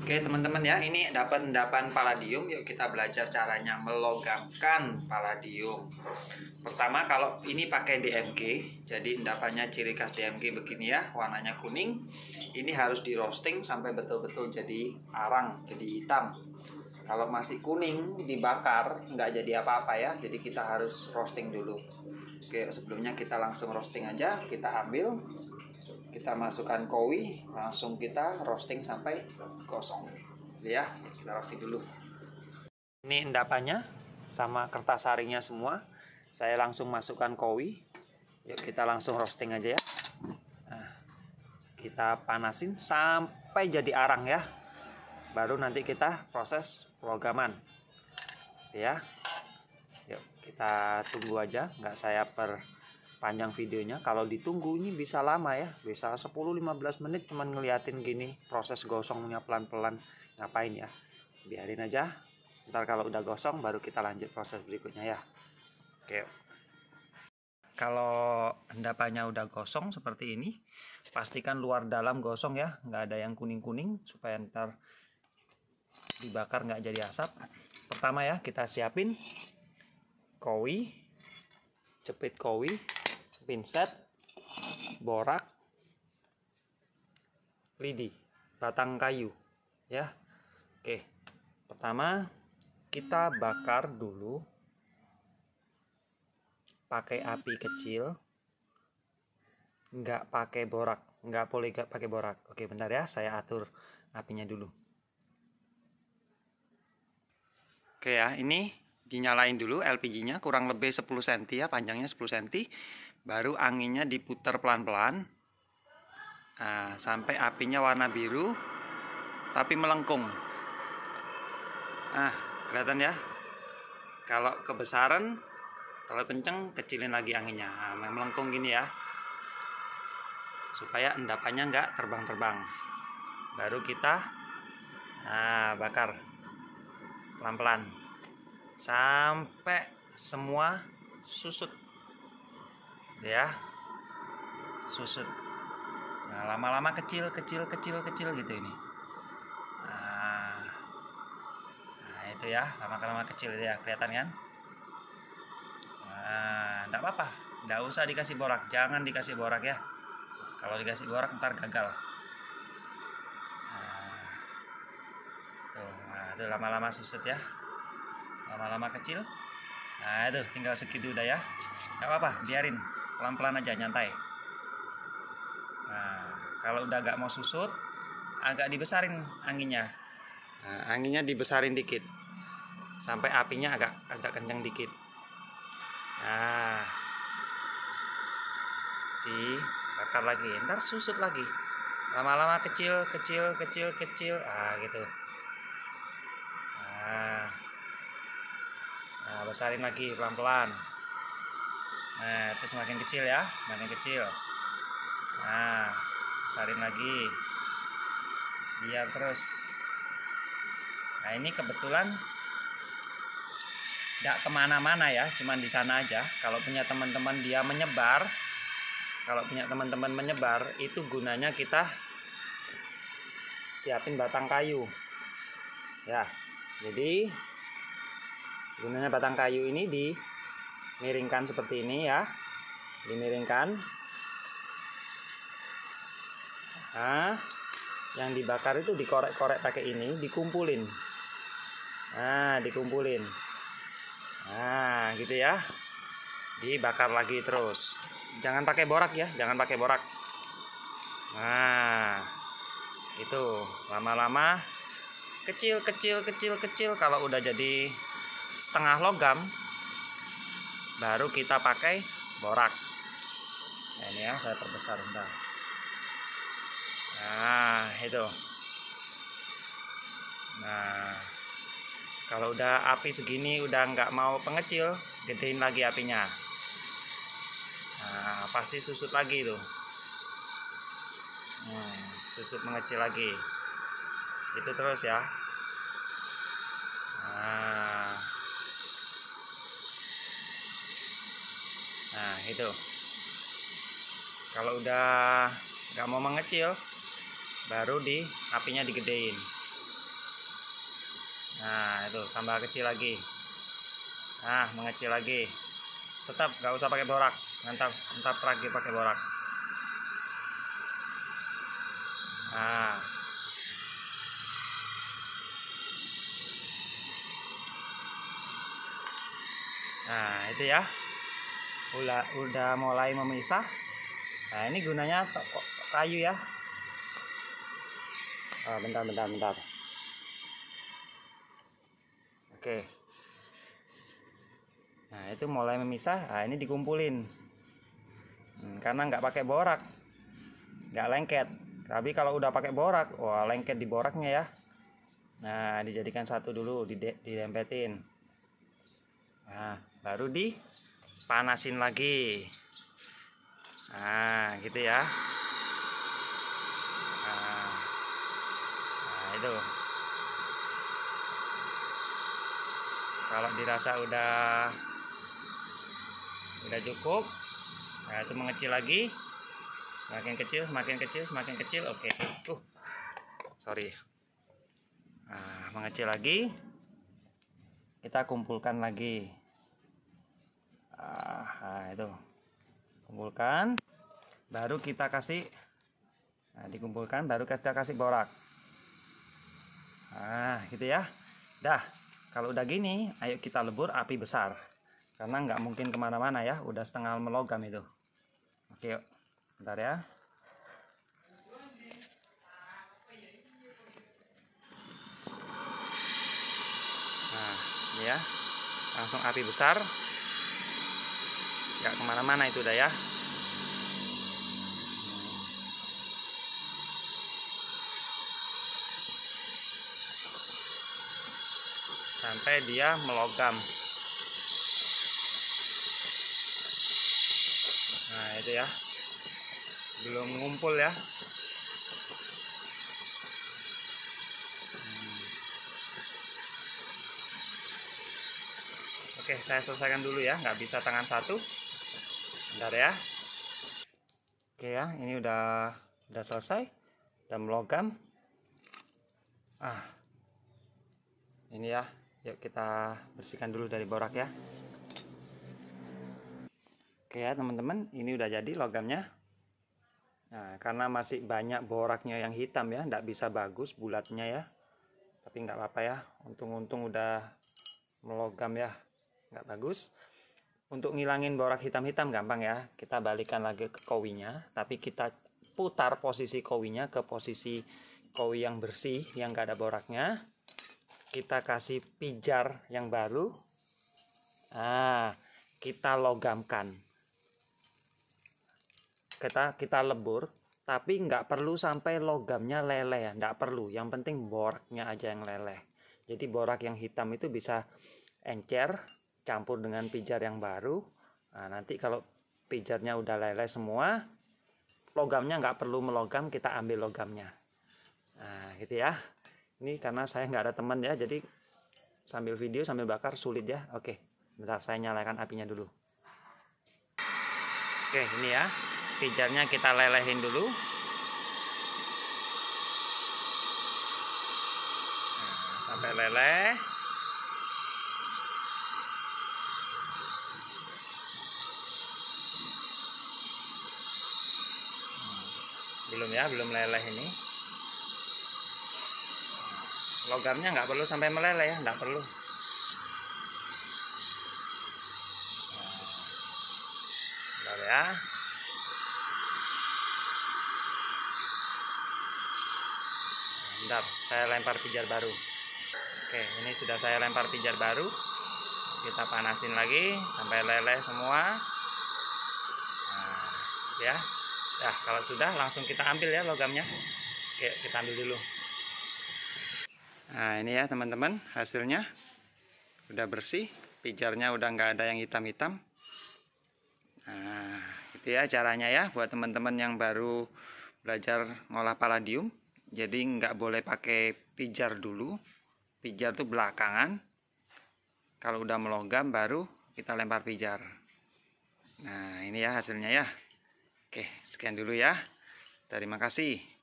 Oke teman-teman ya, ini dapat endapan palladium. Yuk kita belajar caranya melogamkan palladium. Pertama, kalau ini pakai DMG, jadi endapannya ciri khas DMG begini ya, warnanya kuning. Ini harus di roasting sampai betul-betul jadi arang, jadi hitam. Kalau masih kuning dibakar nggak jadi apa-apa ya, jadi kita harus roasting dulu. Oke, sebelumnya kita langsung roasting aja. Kita ambil, kita masukkan kowi, langsung kita roasting sampai gosong ya. Kita roasting dulu. Ini endapannya sama kertas sarinya semua. Saya langsung masukkan kowi. Yuk kita langsung roasting aja ya. Nah, kita panasin sampai jadi arang ya, baru nanti kita proses pelogaman ya. Yuk kita tunggu aja, nggak saya panjang videonya. Kalau ditunggu ini bisa lama ya, bisa 10-15 menit cuman ngeliatin gini proses gosongnya pelan-pelan. Ngapain ya, biarin aja, ntar kalau udah gosong baru kita lanjut proses berikutnya ya. Oke, kalau endapannya udah gosong seperti ini, pastikan luar dalam gosong ya, nggak ada yang kuning-kuning, supaya ntar dibakar nggak jadi asap. Pertama ya, kita siapin kowi, jepit kowi, pinset, borak, lidi, batang kayu ya. Oke, pertama kita bakar dulu pakai api kecil, nggak pakai borak, nggak boleh nggak pakai borak. Oke bentar ya, saya atur apinya dulu. Oke ya, ini dinyalain dulu LPG-nya, kurang lebih 10 cm ya, panjangnya 10 cm. Baru anginnya diputar pelan-pelan, nah, sampai apinya warna biru tapi melengkung. Nah, kelihatan ya. Kalau kebesaran, kalau kenceng, kecilin lagi anginnya. Nah, melengkung gini ya, supaya endapannya nggak terbang-terbang. Baru kita bakar pelan-pelan sampai semua susut ya, susut. Nah, lama-lama kecil gitu ini. Nah, itu ya, lama-lama kecil ya, kelihatan kan? Nah, enggak apa-apa, enggak usah dikasih borak, jangan dikasih borak ya. Kalau dikasih borak ntar gagal. Nah, itu lama-lama susut ya, lama-lama kecil. Nah itu tinggal segitu udah ya, nggak apa-apa, biarin pelan-pelan aja, nyantai. Nah kalau udah agak mau susut, agak dibesarin anginnya. Nah, anginnya dibesarin dikit sampai apinya agak kencang dikit. Nah dibakar lagi, ntar susut lagi, lama-lama kecil gitu. Nah, besarin lagi pelan-pelan. Nah, itu semakin kecil ya, semakin kecil. Nah, besarin lagi. Biar terus. Nah, ini kebetulan nggak kemana-mana ya, cuman di sana aja. Kalau punya teman-teman dia menyebar, itu gunanya kita siapin batang kayu. Ya, jadi gunanya batang kayu ini dimiringkan seperti ini ya, dimiringkan. Nah, yang dibakar itu dikorek-korek pakai ini, dikumpulin. Nah, dikumpulin. Nah, gitu ya. Dibakar lagi terus. Jangan pakai borak ya, jangan pakai borak. Nah, itu lama-lama kecil. Kalau udah jadi setengah logam, baru kita pakai borak. Nah, ini ya, saya perbesar bentar. Nah itu. Nah kalau udah api segini udah nggak mau pengecil, gedein lagi apinya. Nah pasti susut lagi tuh. Susut mengecil lagi. Itu terus ya. Nah itu, kalau udah nggak mau mengecil, baru apinya digedein. Nah, itu tambah kecil lagi. Nah, mengecil lagi. Tetap nggak usah pakai borak. Mantap lagi pakai borak. Nah, itu ya. Udah mulai memisah. Nah, ini gunanya kayu ya. Bentar. Oke. Nah, itu mulai memisah. Nah, ini dikumpulin. Karena nggak pakai borak, nggak lengket. Tapi kalau udah pakai borak, wah lengket di boraknya ya. Nah, dijadikan satu dulu, dilempetin. Nah, baru dipanasin lagi. Nah, gitu ya. Nah, itu. Kalau dirasa udah cukup, nah itu mengecil lagi. Semakin kecil. Oke. Sorry. Nah, mengecil lagi. Kita kumpulkan lagi. Nah, itu. Kumpulkan. Baru kita kasih. Nah, dikumpulkan baru kita kasih borak. Nah, gitu ya. Dah. Kalau udah gini, ayo kita lebur api besar. Karena nggak mungkin kemana-mana ya. Udah setengah melogam itu. Oke, yuk. Bentar ya. Nah, ini ya. Langsung api besar. Nggak kemana-mana itu udah ya. Sampai dia melogam. Nah, itu ya. Belum ngumpul ya. Oke, saya selesaikan dulu ya. Nggak bisa tangan satu. Bentar ya. Oke ya, ini udah selesai. Udah melogam. Ini ya. Yuk kita bersihkan dulu dari borak ya. Oke ya teman-teman, ini udah jadi logamnya. Nah, karena masih banyak boraknya yang hitam ya, nggak bisa bagus bulatnya ya. Tapi nggak apa-apa ya, untung-untung udah melogam ya, nggak bagus. Untuk ngilangin borak hitam-hitam gampang ya, kita balikan lagi ke kowinya, tapi kita putar posisi kowinya ke posisi kowi yang bersih, yang nggak ada boraknya. Kita kasih pijar yang baru. Nah, kita logamkan. Kita lebur, tapi nggak perlu sampai logamnya leleh ya, nggak perlu. Yang penting boraknya aja yang leleh. Jadi borak yang hitam itu bisa encer, campur dengan pijar yang baru. Nah, nanti kalau pijarnya udah leleh semua, logamnya nggak perlu melogam, kita ambil logamnya. Nah, gitu ya. Ini karena saya nggak ada teman ya, jadi sambil video sambil bakar sulit ya. Oke, bentar saya nyalakan apinya dulu. Oke, ini ya. Pijarnya kita lelehin dulu. Nah, sampai leleh. Belum ya, belum leleh ini. Logamnya nggak perlu sampai meleleh ya, nggak perlu. Bentar ya. Bentar, saya lempar pijar baru. Oke, ini sudah saya lempar pijar baru. Kita panasin lagi sampai leleh semua. Nah, ya. Nah, kalau sudah langsung kita ambil ya logamnya. Oke, kita ambil dulu. Nah, ini ya teman-teman, hasilnya udah bersih. Pijarnya udah nggak ada yang hitam-hitam. Nah, itu ya caranya ya buat teman-teman yang baru belajar ngolah palladium. Jadi nggak boleh pakai pijar dulu. Pijar tuh belakangan. Kalau udah melogam baru kita lempar pijar. Nah, ini ya hasilnya ya. Oke, sekian dulu ya. Terima kasih.